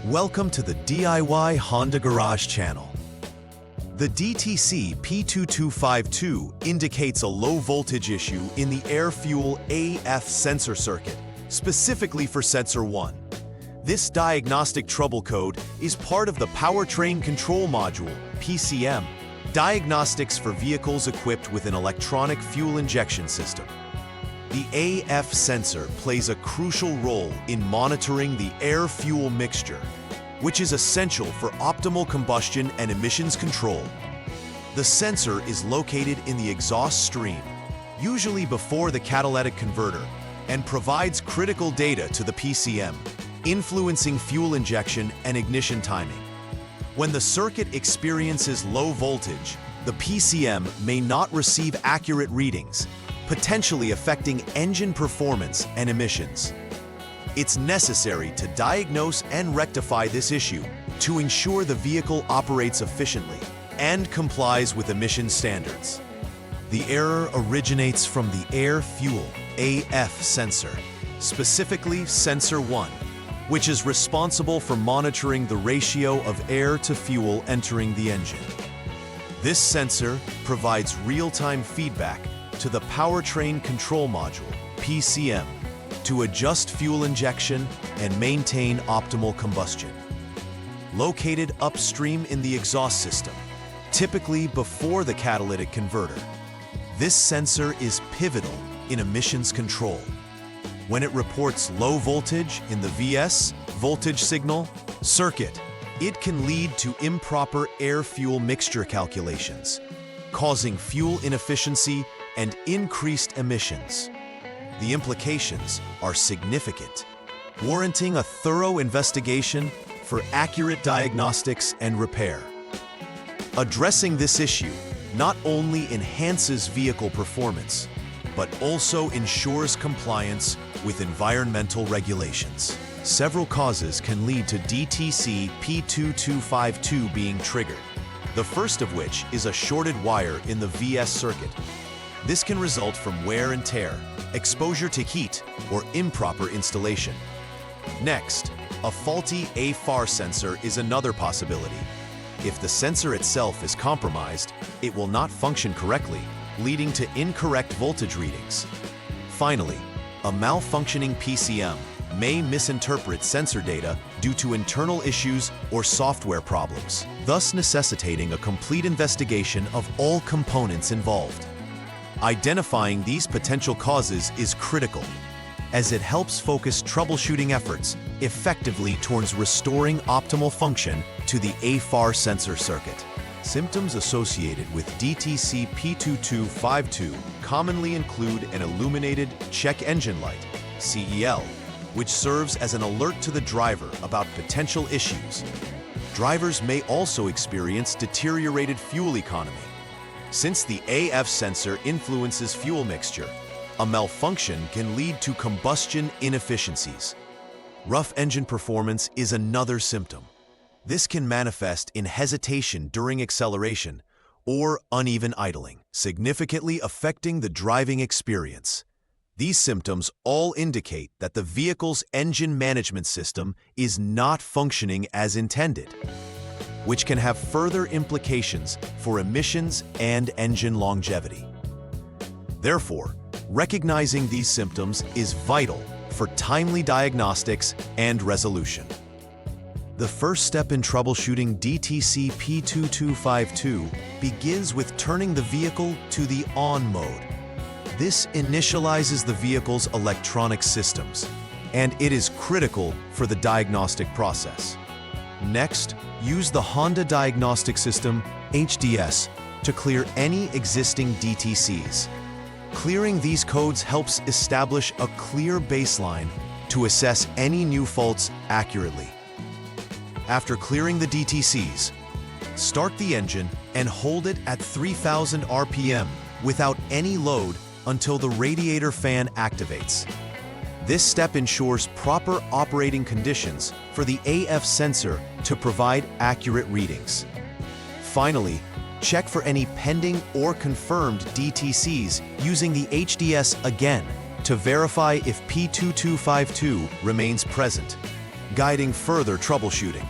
Welcome to the DIY Honda Garage channel. The DTC P2252 indicates a low voltage issue in the air-fuel AF sensor circuit, specifically for sensor 1. This diagnostic trouble code is part of the Powertrain Control Module, PCM, diagnostics for vehicles equipped with an electronic fuel injection system. The AF sensor plays a crucial role in monitoring the air-fuel mixture, which is essential for optimal combustion and emissions control. The sensor is located in the exhaust stream, usually before the catalytic converter, and provides critical data to the PCM, influencing fuel injection and ignition timing. When the circuit experiences low voltage, the PCM may not receive accurate readings, potentially affecting engine performance and emissions. It's necessary to diagnose and rectify this issue to ensure the vehicle operates efficiently and complies with emission standards. The error originates from the air-fuel AF sensor, specifically sensor 1, which is responsible for monitoring the ratio of air to fuel entering the engine. This sensor provides real-time feedback to the Powertrain Control Module, PCM, to adjust fuel injection and maintain optimal combustion. Located upstream in the exhaust system, typically before the catalytic converter, this sensor is pivotal in emissions control. When it reports low voltage in the VS, voltage signal, circuit, it can lead to improper air-fuel mixture calculations, causing fuel inefficiency and increased emissions. The implications are significant, warranting a thorough investigation for accurate diagnostics and repair. Addressing this issue not only enhances vehicle performance, but also ensures compliance with environmental regulations. Several causes can lead to DTC P2252 being triggered, the first of which is a shorted wire in the VS circuit. This can result from wear and tear, exposure to heat, or improper installation. Next, a faulty AFAR sensor is another possibility. If the sensor itself is compromised, it will not function correctly, leading to incorrect voltage readings. Finally, a malfunctioning PCM may misinterpret sensor data due to internal issues or software problems, thus necessitating a complete investigation of all components involved. Identifying these potential causes is critical, as it helps focus troubleshooting efforts effectively towards restoring optimal function to the AFAR sensor circuit. Symptoms associated with DTC P2252 commonly include an illuminated check engine light, CEL, which serves as an alert to the driver about potential issues. Drivers may also experience deteriorated fuel economy. Since the AF sensor influences fuel mixture, a malfunction can lead to combustion inefficiencies. Rough engine performance is another symptom. This can manifest in hesitation during acceleration or uneven idling, significantly affecting the driving experience. These symptoms all indicate that the vehicle's engine management system is not functioning as intended, which can have further implications for emissions and engine longevity. Therefore, recognizing these symptoms is vital for timely diagnostics and resolution. The first step in troubleshooting DTC P2252 begins with turning the vehicle to the on mode. This initializes the vehicle's electronic systems, and it is critical for the diagnostic process. Next, use the Honda Diagnostic System, HDS, to clear any existing DTCs. Clearing these codes helps establish a clear baseline to assess any new faults accurately. After clearing the DTCs, start the engine and hold it at 3,000 RPM without any load until the radiator fan activates. This step ensures proper operating conditions for the AF sensor to provide accurate readings. Finally, check for any pending or confirmed DTCs using the HDS again to verify if P2252 remains present. guiding further troubleshooting.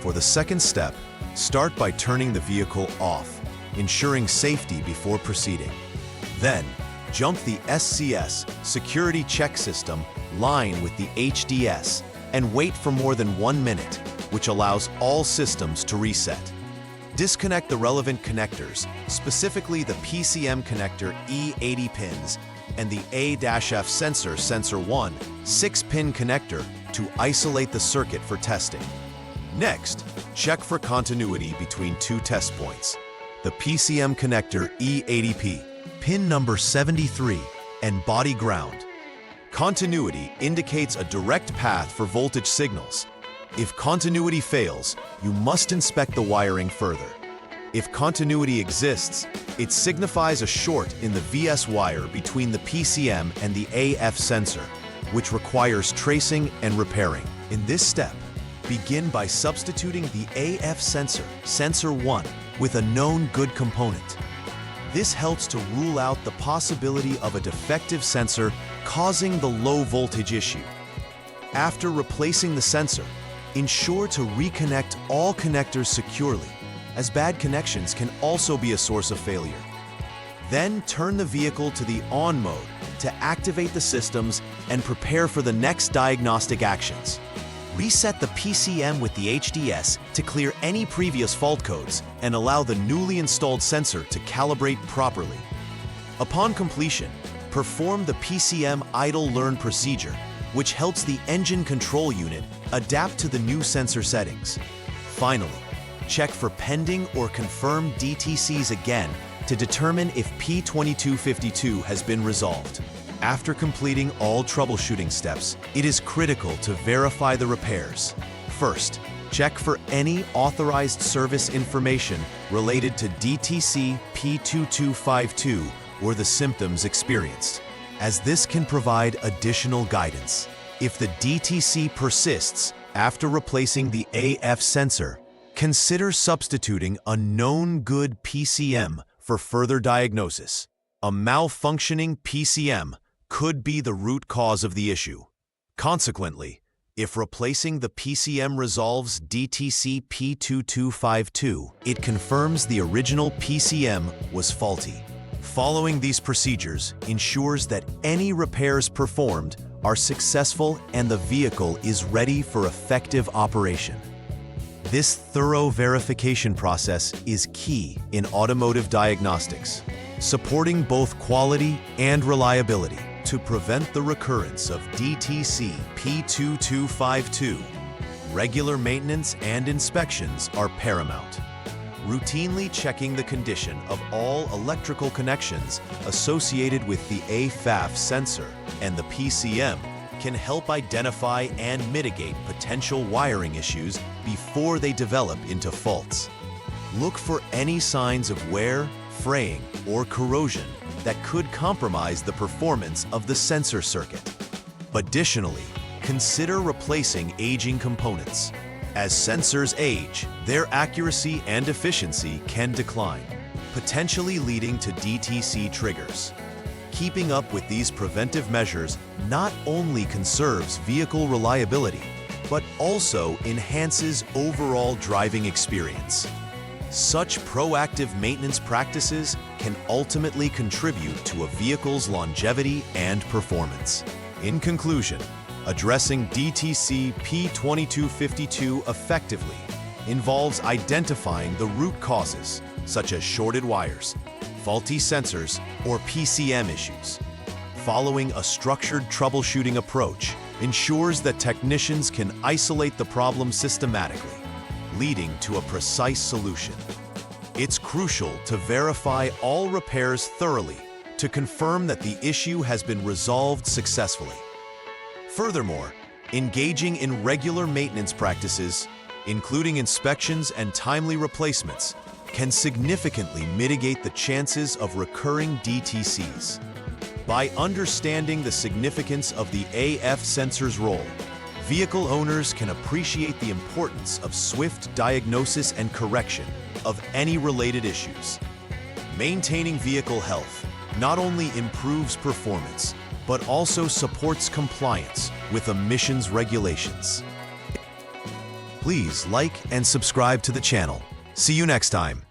For the second step, start by turning the vehicle off, ensuring safety before proceeding. Then, jump the SCS security check system line with the HDS and wait for more than 1 minute, which allows all systems to reset. Disconnect the relevant connectors, specifically the PCM connector E80 pins and the A-F sensor 1 6-pin connector to isolate the circuit for testing. Next, check for continuity between two test points, the PCM connector E80P, pin number 73, and body ground. Continuity indicates a direct path for voltage signals. If continuity fails, you must inspect the wiring further. If continuity exists, it signifies a short in the VS wire between the PCM and the AF sensor, which requires tracing and repairing. In this step, begin by substituting the AF sensor 1, with a known good component. This helps to rule out the possibility of a defective sensor causing the low voltage issue. After replacing the sensor, ensure to reconnect all connectors securely, as bad connections can also be a source of failure. Then turn the vehicle to the on mode to activate the systems and prepare for the next diagnostic actions. Reset the PCM with the HDS to clear any previous fault codes and allow the newly installed sensor to calibrate properly. Upon completion, perform the PCM idle learn procedure, which helps the engine control unit adapt to the new sensor settings. Finally, check for pending or confirmed DTCs again to determine if P2252 has been resolved. After completing all troubleshooting steps, it is critical to verify the repairs. First, check for any authorized service information related to DTC P2252 or the symptoms experienced, as this can provide additional guidance. If the DTC persists after replacing the AF sensor, consider substituting a known good PCM for further diagnosis. A malfunctioning PCM could be the root cause of the issue. Consequently, if replacing the PCM resolves DTC P2252, it confirms the original PCM was faulty. Following these procedures ensures that any repairs performed are successful and the vehicle is ready for effective operation. This thorough verification process is key in automotive diagnostics, supporting both quality and reliability. To prevent the recurrence of DTC P2252, regular maintenance and inspections are paramount. Routinely checking the condition of all electrical connections associated with the AF sensor and the PCM can help identify and mitigate potential wiring issues before they develop into faults. Look for any signs of wear, fraying, or corrosion that could compromise the performance of the sensor circuit. Additionally, consider replacing aging components. As sensors age, their accuracy and efficiency can decline, potentially leading to DTC triggers. Keeping up with these preventive measures not only conserves vehicle reliability, but also enhances overall driving experience. Such proactive maintenance practices can ultimately contribute to a vehicle's longevity and performance. In conclusion, addressing DTC P2252 effectively involves identifying the root causes, such as shorted wires, faulty sensors, or PCM issues. Following a structured troubleshooting approach ensures that technicians can isolate the problem systematically, leading to a precise solution. It's crucial to verify all repairs thoroughly to confirm that the issue has been resolved successfully. Furthermore, engaging in regular maintenance practices, including inspections and timely replacements, can significantly mitigate the chances of recurring DTCs. By understanding the significance of the AF sensor's role, vehicle owners can appreciate the importance of swift diagnosis and correction of any related issues. Maintaining vehicle health not only improves performance, but also supports compliance with emissions regulations. Please like and subscribe to the channel. See you next time.